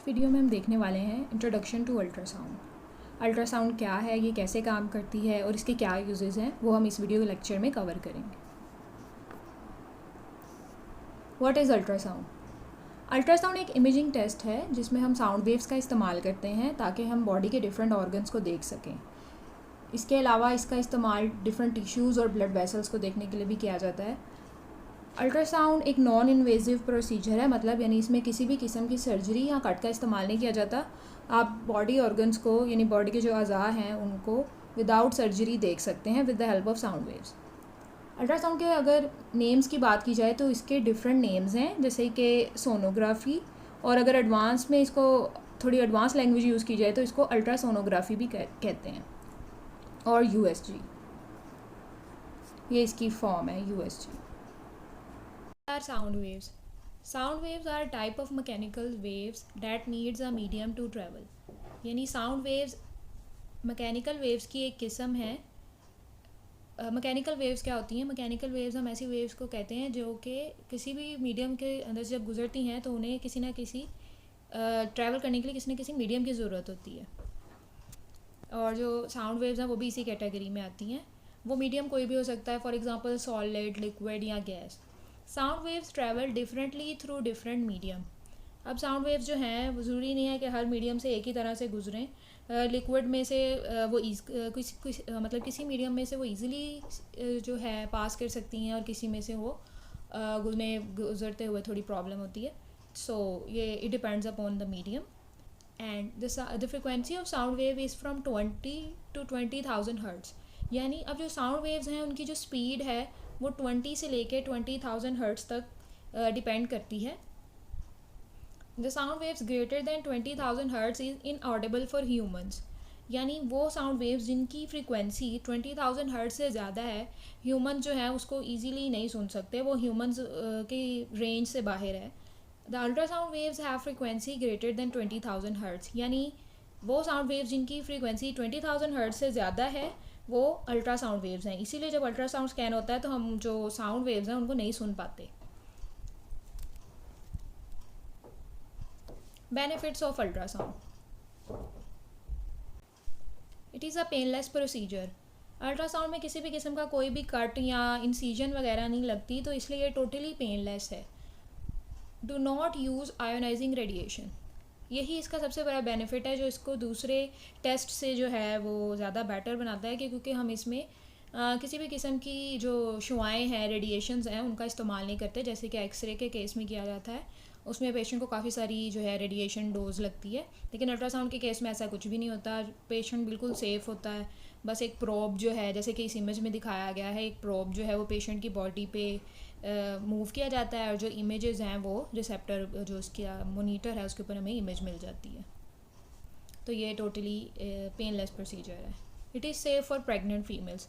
Video में हम देखने वाले हैं इंट्रोडक्शन टू अल्ट्रासाउंड। अल्ट्रासाउंड क्या है, ये कैसे काम करती है और इसके क्या यूजेस हैं, वो हम इस वीडियो के लेक्चर में कवर करेंगे। What is ultrasound? अल्ट्रासाउंड एक इमेजिंग टेस्ट है जिसमें हम साउंड वेव्स का इस्तेमाल करते हैं ताकि हम बॉडी के डिफरेंट ऑर्गन्स को देख सकें। इसके अलावा इसका इस्तेमाल डिफरेंट टिश्यूज़ और ब्लड वेसल्स को देखने के लिए भी किया जाता है। अल्ट्रासाउंड एक नॉन इन्वेजिव प्रोसीजर है, मतलब यानी इसमें किसी भी किस्म की सर्जरी या कट का इस्तेमाल नहीं किया जाता। आप बॉडी ऑर्गन्स को यानी बॉडी के जो अज़ा हैं उनको विदाउट सर्जरी देख सकते हैं with the help of sound waves. Ultrasound के अगर नेम्स की बात की जाए तो इसके डिफरेंट नेम्स हैं, जैसे कि सोनोग्राफी, और अगर एडवांस में इसको थोड़ी एडवांस लैंग्वेज यूज़ की जाए तो इसको अल्ट्रासोनोग्राफी भी कहते हैं, और यूएसजी, ये इसकी फॉर्म है USG. Are sound waves. Sound waves are a type of mechanical waves that needs a medium to travel. यानी साउंड वेव्स मैकेनिकल वेव्स की एक किस्म है। मैकेनिकल वेव्स क्या होती हैं? मैकेनिकल वेव्स हम ऐसी वेव्स को कहते हैं जो कि किसी भी मीडियम के अंदर से जब गुजरती हैं तो उन्हें किसी ना किसी ट्रैवल करने के लिए किसी न किसी मीडियम की ज़रूरत होती है, और जो साउंड वेव्स हैं वो भी इसी कैटेगरी में आती हैं। वो मीडियम कोई भी हो सकता है, फॉर एग्जांपल सॉलिड, लिक्विड या gas. Sound waves travel differently through different medium. अब साउंड वेव्स जो हैं वो ज़रूरी नहीं है कि हर मीडियम से एक ही तरह से गुजरें। लिक्विड में से वो कुछ मतलब किसी मीडियम में से वो ईज़िली जो है पास कर सकती हैं, और किसी में से वो में गुजरते हुए थोड़ी प्रॉब्लम होती है। सो ये it depends upon the medium. And the frequency of sound wave is from 20 to 20,000 hertz. यानी अब जो साउंड वेव्स हैं उनकी जो स्पीड है वो 20 से लेके 20,000 हर्ट्ज़ तक डिपेंड करती है। The sound waves greater than 20,000 hertz is inaudible for humans. यानी वो साउंड वेव्स जिनकी फ्रीक्वेंसी 20,000 हर्ट्ज़ से ज़्यादा है, ह्यूमन जो है उसको ईजीली नहीं सुन सकते, वो ह्यूमंस की रेंज से बाहर है। The ultrasound waves have frequency greater than 20,000 hertz. यानी वो साउंड वेव्स जिनकी फ्रीक्वेंसी 20,000 हर्ट्ज़ से ज़्यादा है वो अल्ट्रासाउंड वेव्स हैं। इसीलिए जब अल्ट्रासाउंड स्कैन होता है तो हम जो साउंड वेव्स हैं उनको नहीं सुन पाते। Benefits of ultrasound. It is a painless procedure. Ultrasound में किसी भी किस्म का कोई भी कट या इंसीजन वगैरह नहीं लगती, तो इसलिए ये टोटली पेनलेस है। Do not use ionising radiation. यही इसका सबसे बड़ा बेनिफिट है जो इसको दूसरे टेस्ट से जो है वो ज़्यादा बेटर बनाता है, क्योंकि हम इसमें किसी भी किस्म की जो शुआएँ हैं, रेडिएशंस हैं, उनका इस्तेमाल नहीं करते, जैसे कि एक्सरे के केस में किया जाता है। उसमें पेशेंट को काफ़ी सारी जो है रेडिएशन डोज लगती है, लेकिन अल्ट्रासाउंड के केस में ऐसा कुछ भी नहीं होता। पेशेंट बिल्कुल सेफ़ होता है। बस एक प्रोब जो है, जैसे कि इस इमेज में दिखाया गया है, एक प्रोब जो है वो पेशेंट की बॉडी पे मूव किया जाता है, और जो इमेजेस हैं वो रिसेप्टर जो उसका मोनीटर है उसके ऊपर हमें इमेज मिल जाती है। तो ये टोटली पेनलेस प्रोसीजर है। It is safe for pregnant females.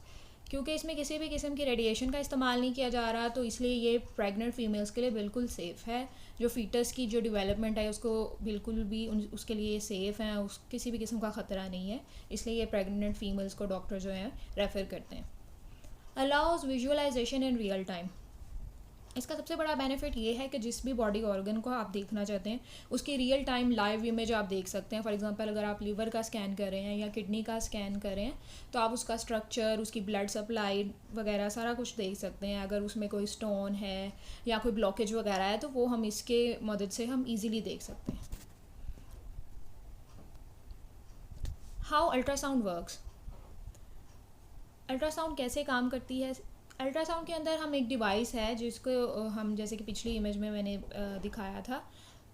क्योंकि इसमें किसी भी किस्म की रेडिएशन का इस्तेमाल नहीं किया जा रहा, तो इसलिए ये प्रेग्नेंट फीमेल्स के लिए बिल्कुल सेफ़ है। जो फीटस की जो डेवलपमेंट है उसको बिल्कुल भी उसके लिए सेफ़ है, उस किसी भी किस्म का ख़तरा नहीं है, इसलिए ये प्रेग्नेंट फीमेल्स को डॉक्टर जो है रेफ़र करते हैं। Allows visualisation in real time. इसका सबसे बड़ा बेनिफिट ये है कि जिस भी बॉडी ऑर्गन को आप देखना चाहते हैं उसकी रियल टाइम लाइव इमेज आप देख सकते हैं। फॉर एग्जांपल अगर आप लीवर का स्कैन कर रहे हैं या किडनी का स्कैन कर रहे हैं तो आप उसका स्ट्रक्चर, उसकी ब्लड सप्लाई वगैरह सारा कुछ देख सकते हैं। अगर उसमें कोई स्टोन है या कोई ब्लॉकेज वगैरह है तो वो हम इसके मदद से हम ईज़िली देख सकते हैं। How ultrasound works. अल्ट्रासाउंड कैसे काम करती है? अल्ट्रासाउंड के अंदर हम एक डिवाइस है जिसको हम, जैसे कि पिछली इमेज में मैंने दिखाया था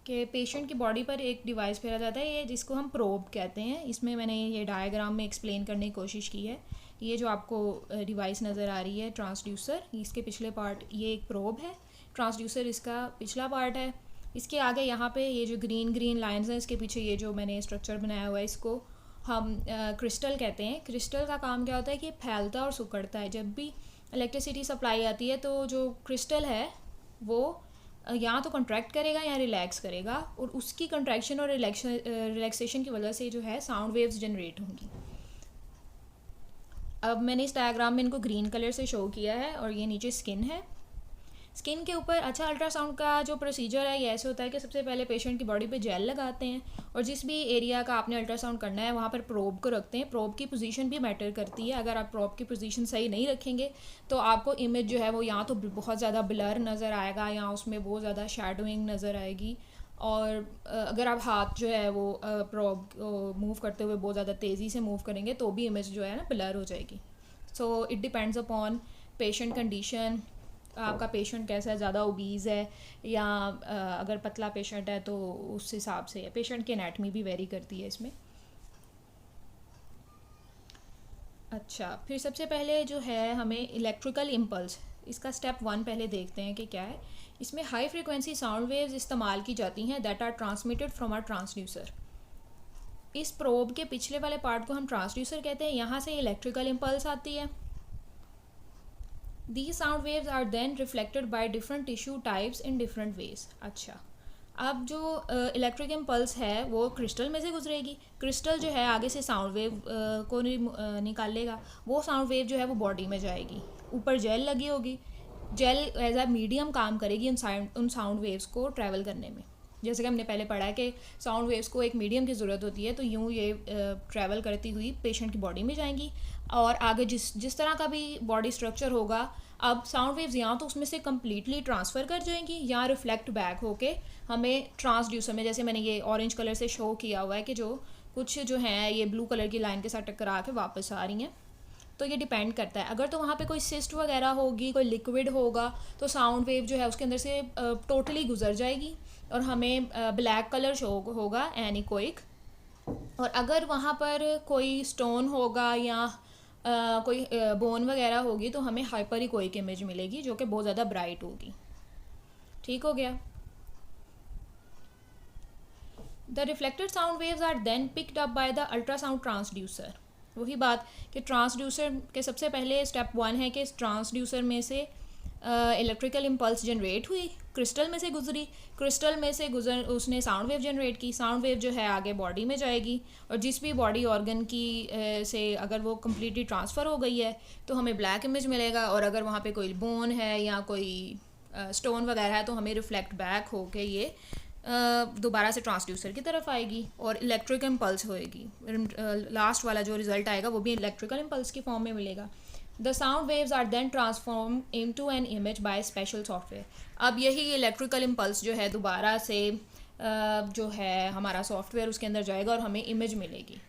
कि पेशेंट की बॉडी पर एक डिवाइस फेरा जाता है, ये जिसको हम प्रोब कहते हैं। इसमें मैंने ये डायग्राम में एक्सप्लेन करने की कोशिश की है। ये जो आपको डिवाइस नज़र आ रही है ट्रांसड्यूसर, इसके पिछले पार्ट ये एक प्रोब है, ट्रांसड्यूसर इसका पिछला पार्ट है। इसके आगे यहाँ पे ये जो ग्रीन ग्रीन लाइंस हैं, इसके पीछे ये जो मैंने स्ट्रक्चर बनाया हुआ है इसको हम क्रिस्टल कहते हैं। क्रिस्टल का काम क्या होता है कि फैलता और सिकुड़ता है। जब भी इलेक्ट्रिसिटी सप्लाई आती है तो जो क्रिस्टल है वो या तो कॉन्ट्रैक्ट करेगा या रिलैक्स करेगा, और उसकी कॉन्ट्रैक्शन और रिलैक्सेशन की वजह से जो है साउंड वेव्स जनरेट होंगी। अब मैंने इस डायग्राम में इनको ग्रीन कलर से शो किया है, और ये नीचे स्किन है। स्किन के ऊपर अच्छा अल्ट्रासाउंड का जो प्रोसीजर है ये ऐसे होता है कि सबसे पहले पेशेंट की बॉडी पे जेल लगाते हैं और जिस भी एरिया का आपने अल्ट्रासाउंड करना है वहाँ पर प्रोब को रखते हैं। प्रोब की पोजीशन भी मैटर करती है। अगर आप प्रोब की पोजीशन सही नहीं रखेंगे तो आपको इमेज जो है वो या तो बहुत ज़्यादा ब्लर नज़र आएगा या उसमें बहुत ज़्यादा शैडोइंग नज़र आएगी। और अगर आप हाथ जो है वो प्रोब मूव करते हुए बहुत ज़्यादा तेज़ी से मूव करेंगे तो भी इमेज जो है ना ब्लर हो जाएगी। So it depends upon patient condition, आपका पेशेंट कैसा है, ज़्यादा ओबीज़ है या अगर पतला पेशेंट है तो उस हिसाब से है। पेशेंट की एनाटमी भी वेरी करती है इसमें। अच्छा, फिर सबसे पहले जो है हमें इलेक्ट्रिकल इम्पल्स, इसका स्टेप 1 पहले देखते हैं कि क्या है। इसमें हाई फ्रिक्वेंसी साउंड वेव्स इस्तेमाल की जाती हैं that are transmitted from our transducer. इस प्रोब के पिछले वाले पार्ट को हम ट्रांसड्यूसर कहते हैं। यहाँ से इलेक्ट्रिकल इम्पल्स आती है। These sound waves are then reflected by different tissue types in different ways. अच्छा, अब जो इलेक्ट्रिक इम्पल्स है वो क्रिस्टल में से गुजरेगी। क्रिस्टल जो है आगे से साउंड वेव को निकाल लेगा। वो साउंड वेव जो है वो बॉडी में जाएगी। ऊपर जेल लगी होगी, जेल एज अ मीडियम काम करेगी उन साउंड वेव्स को ट्रैवल करने में। जैसे कि हमने पहले पढ़ा है कि साउंड वेव्स को एक मीडियम की ज़रूरत होती है, तो यूँ ये ट्रैवल करती हुई पेशेंट की बॉडी में जाएंगी और आगे जिस तरह का भी बॉडी स्ट्रक्चर होगा, अब साउंड वेव्स यहाँ तो उसमें से कम्प्लीटली ट्रांसफ़र कर जाएंगी या रिफ्लेक्ट बैक होके हमें ट्रांसड्यूसर में, जैसे मैंने ये ऑरेंज कलर से शो किया हुआ है कि जो कुछ जो हैं ये ब्लू कलर की लाइन के साथ टकरा के वापस आ रही हैं। तो ये डिपेंड करता है। अगर तो वहाँ पे कोई सिस्ट वगैरह होगी, कोई लिक्विड होगा, तो साउंड वेव जो है उसके अंदर से टोटली गुजर जाएगी और हमें ब्लैक कलर शो होगा एनीकोइक। और अगर वहाँ पर कोई स्टोन होगा या कोई बोन वगैरह होगी तो हमें हाइपरिकोइक इमेज मिलेगी जो कि बहुत ज़्यादा ब्राइट होगी। ठीक हो गया। The reflected sound waves are then picked up by the ultrasound transducer. वही बात कि ट्रांसड्यूसर के सबसे पहले स्टेप 1 है कि ट्रांसड्यूसर में से इलेक्ट्रिकल इम्पल्स जनरेट हुई, क्रिस्टल में से गुजरी, क्रिस्टल में से उसने साउंड वेव जनरेट की। साउंड वेव जो है आगे बॉडी में जाएगी और जिस भी बॉडी ऑर्गन की से अगर वो कम्प्लीटली ट्रांसफ़र हो गई है तो हमें ब्लैक इमेज मिलेगा। और अगर वहाँ पे कोई बोन है या कोई स्टोन वगैरह है तो हमें रिफ्लेक्ट बैक होके ये दोबारा से ट्रांसड्यूसर की तरफ आएगी और इलेक्ट्रिक इम्पल्स होएगी। लास्ट वाला जो रिज़ल्ट आएगा वो भी इलेक्ट्रिकल इम्पल्स की फॉर्म में मिलेगा। The sound waves are then transform into an image by special software. अब यही इलेक्ट्रिकल इम्पल्स जो है दोबारा से जो है हमारा सॉफ्टवेयर उसके अंदर जाएगा और हमें इमेज मिलेगी।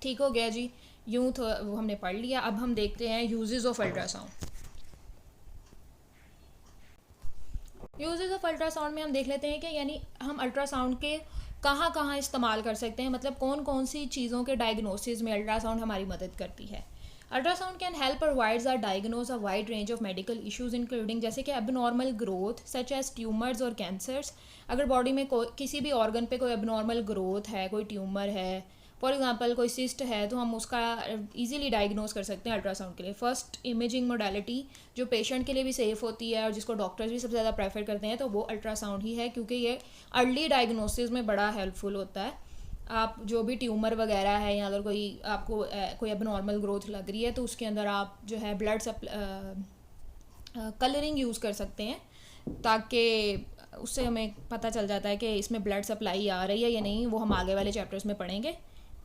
ठीक हो गया जी। यूँ तो वो हमने पढ़ लिया। अब हम देखते हैं uses of ultrasound. Uses of ultrasound में हम देख लेते हैं कि यानी हम अल्ट्रासाउंड के कहाँ कहाँ इस्तेमाल कर सकते हैं, मतलब कौन कौन सी चीज़ों के डायग्नोसिस में अल्ट्रासाउंड हमारी मदद करती है। Ultrasound can help provides or diagnose a wide range of medical issues including जैसे कि abnormal growth such as tumours और कैंसर्स। अगर बॉडी में किसी भी ऑर्गन पे कोई एबनॉर्मल ग्रोथ है, कोई ट्यूमर है, फॉर एग्जांपल कोई सिस्ट है, तो हम उसका इजीली डायग्नोज कर सकते हैं अल्ट्रासाउंड के लिए। फर्स्ट इमेजिंग मोडालिटी जो पेशेंट के लिए भी सेफ़ होती है और जिसको डॉक्टर्स भी सबसे ज़्यादा प्रेफर करते हैं तो वो अल्ट्रासाउंड ही है, क्योंकि ये अर्ली डायग्नोसिस में बड़ा हेल्पफुल होता है। आप जो भी ट्यूमर वगैरह है या अगर कोई आपको कोई एबनॉर्मल ग्रोथ लग रही है तो उसके अंदर आप जो है ब्लड कलरिंग यूज़ कर सकते हैं ताकि उससे हमें पता चल जाता है कि इसमें ब्लड सप्लाई आ रही है या नहीं। वो हम आगे वाले चैप्टर्स में पढ़ेंगे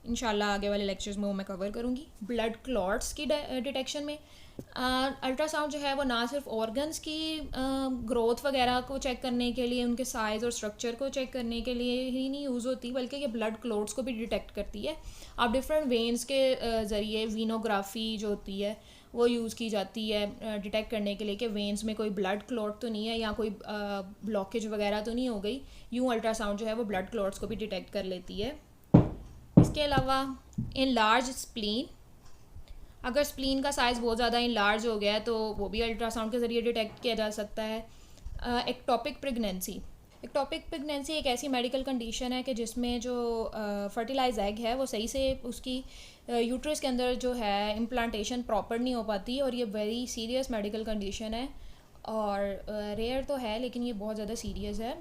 इंशाल्लाह, आगे वाले लेक्चर्स में वो मैं कवर करूँगी। ब्लड क्लॉट्स की डिटेक्शन में अल्ट्रासाउंड जो है वो ना सिर्फ ऑर्गन्स की ग्रोथ वगैरह को चेक करने के लिए, उनके साइज़ और स्ट्रक्चर को चेक करने के लिए ही नहीं यूज़ होती, बल्कि ये ब्लड क्लॉट्स को भी डिटेक्ट करती है। आप डिफरेंट वेन्स के ज़रिए वीनोग्राफी जो होती है वो यूज़ की जाती है डिटेक्ट करने के लिए कि वेन्स में कोई ब्लड क्लॉट तो नहीं है या कोई ब्लॉकेज वगैरह तो नहीं हो गई। यूँ अल्ट्रासाउंड जो है वो ब्लड क्लॉट्स को भी डिटेक्ट कर लेती है। इसके अलावा इन लार्ज स्प्लीन, अगर स्प्लीन का साइज़ बहुत ज़्यादा इन हो गया है तो वो भी अल्ट्रासाउंड के ज़रिए डिटेक्ट किया जा सकता है। एक्टोपिक प्रेगनेंसी, एक्टोपिक प्रेगनेंसी एक ऐसी मेडिकल कंडीशन है कि जिसमें जो फर्टिलाइज एग है वो सही से उसकी यूट्रस के अंदर जो है इम्प्लांटेशन प्रॉपर नहीं हो पाती और ये वेरी सीरियस मेडिकल कंडीशन है और रेयर तो है लेकिन ये बहुत ज़्यादा सीरियस है।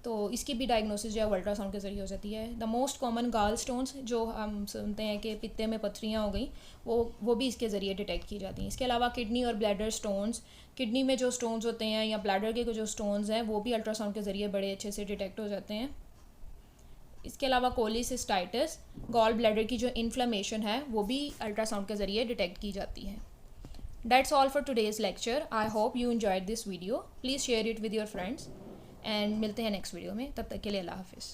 तो इसकी भी डायग्नोसिस जो है अल्ट्रासाउंड के ज़रिए हो जाती है। द मोस्ट कॉमन गाल स्टोन्स जो हम सुनते हैं कि पित्ते में पथरियाँ हो गई, वो भी इसके ज़रिए डिटेक्ट की जाती हैं। इसके अलावा किडनी और ब्लैडर स्टोन्स, किडनी में जो स्टोन्स होते हैं या ब्लैडर के जो स्टोन्स हैं वो भी अल्ट्रासाउंड के ज़रिए बड़े अच्छे से डिटेक्ट हो जाते हैं। इसके अलावा कोलिसिस्टाइटिस, गॉल ब्लैडर की जो इन्फ्लेमेशन है वो भी अल्ट्रासाउंड के ज़रिए डिटेक्ट की जाती है। That's all for today's lecture. I hope you enjoyed this video. Please share it with your friends. And मिलते हैं नेक्स्ट वीडियो में, तब तक के लिए अल्लाह हाफिज़।